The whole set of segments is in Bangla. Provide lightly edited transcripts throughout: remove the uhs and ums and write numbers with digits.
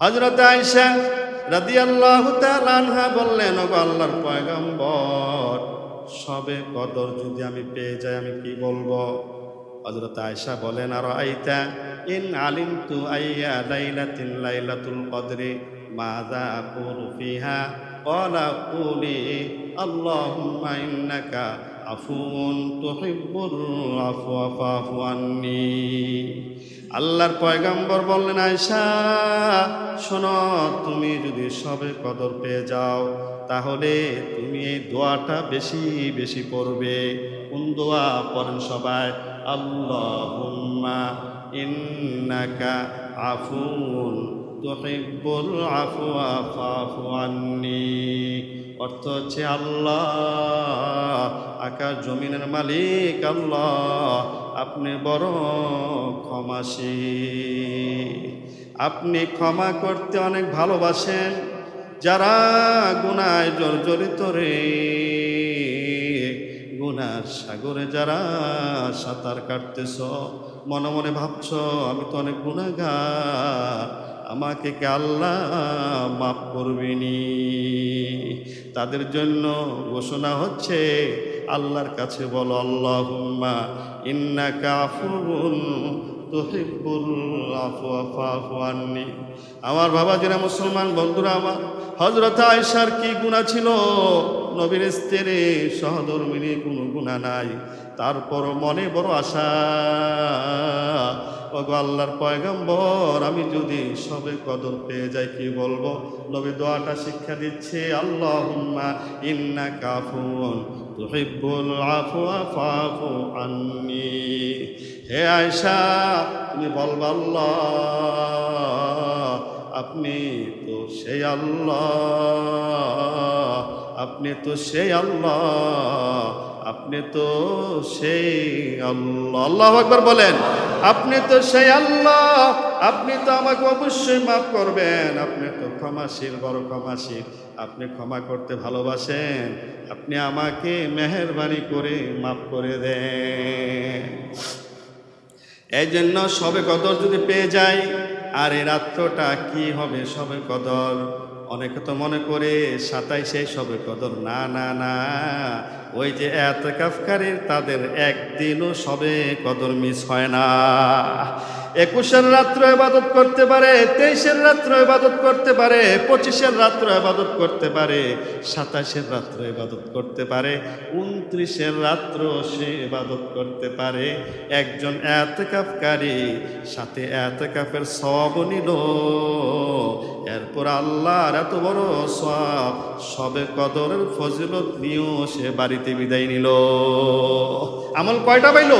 হযরত আয়েশা রাদিয়াল্লাহু তাআলা আনহা বললেন, ওগো আল্লাহর পয়গম্বর, সবে কদর যদি আমি পেয়ে যাই আমি কি বলবো? হযরত আয়েশা বলেন, আর আইতা ইন আলিমতু আইয়া লাইলাতিন লাইলাতুল কদরি মাযা আকুলু ফিহা ক্বালা কুলি আল্লাহুম্মা ইন্নাকা আফুউন তুহিব্বুল আফওয়া ফাফু আন্নি। আল্লাহর পয়গম্বর বললেন, আয়েশা শোনো, তুমি যদি সবে কদর পেয়ে যাও তাহলে তুমি এই দোয়াটা বেশি বেশি পড়বে। কোন দোয়া পড়েন সবাই? আল্লাহুম্মা ইন্নাকা আফুউন তুহিব্বুল আফওয়া ফাফু আন্নি। অর্থ হচ্ছে, আল্লাহ আকাশ জমিনের মালিক আল্লাহ, আপনি বড় ক্ষমাশীল, আপনি ক্ষমা করতে অনেক ভালোবাসেন। যারা গুনায় জর্জরিত রে, গুনার সাগরে যারা সাঁতার কাটতেছ, মনে মনে ভাবছ আমি তো অনেক গুনাহগার, আমাকে কে আল্লাহ মাফ করবেনি, তাদের জন্য ঘোষণা হচ্ছে, আল্লাহর কাছে বলো আল্লাহুম্মা ইন্নাকা আফুউন তুহিব্বুল আফওয়া ফাফু আন্নি। আমার বাবাজিরা, মুসলমান বন্ধুরা আমার, হযরত আয়েশার কি গুনাহ ছিল? নবীর স্ত্রী সহধর্মিনী, কোনো গুনাহ নাই, তারপর মনে বড় আশা, ওগো আল্লাহর পয়গম্বর, আমি যদি সবে কদর পেয়ে যাই কি বলবো? নবী দোয়াটা শিক্ষা দিচ্ছে, আল্লাহুম্মা ইন্নাকা আফুউন তুহিব্বুল আফওয়া ফাফু আন্নি। হে আয়েশা, তুমি বলবা, আল্লাহ আপনি তো সেই আল্লাহ, আপনি তো সেই আল্লাহ, আপনি তো সেই আল্লাহ। আল্লাহু আকবার বলেন। আপনি তো সেই আল্লাহ, আপনি তো আমাকে অবশ্যই মাফ করবেন, আপনি তো ক্ষমাশীল, বড় ক্ষমাশীল, আপনি ক্ষমা করতে ভালোবাসেন, আপনি আমাকে মেহেরবানি করে মাফ করে দেন। এই জন্য সবে কদর যদি পেয়ে যাই, আর এই রাত্রটা কি হবে সবে কদর? অনেকে তো মনে করে 27 সবে কদর। না না না, ওই যে এতেকাফকারীর তাদের একদিনও সবে কদর মিস হয় না। 21 রাত্র ইবাদত করতে পারে, 23 রাত্র ইবাদত করতে পারে, 25 রাত্র ইবাদত করতে পারে, 27 রাত্র ইবাদত করতে পারে, 29 রাত্র সে ইবাদত করতে পারে। একজন এতেকাফকারী সাথে এতেকাফের সওয়াব নিল, এরপর আল্লাহর এত বড় সওয়াব, সবে কদরের ফজিলত নিয়েও সে বাড়িতে বিদায় নিল। আমল কয়টা পাইল?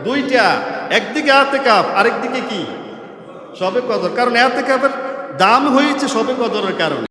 2টা। একদিকে এতেকাফ, আরেকদিকে কি? সবে কদর। কারণ এতেকাফের দাম হয়েছে সবে কদরের কারণে।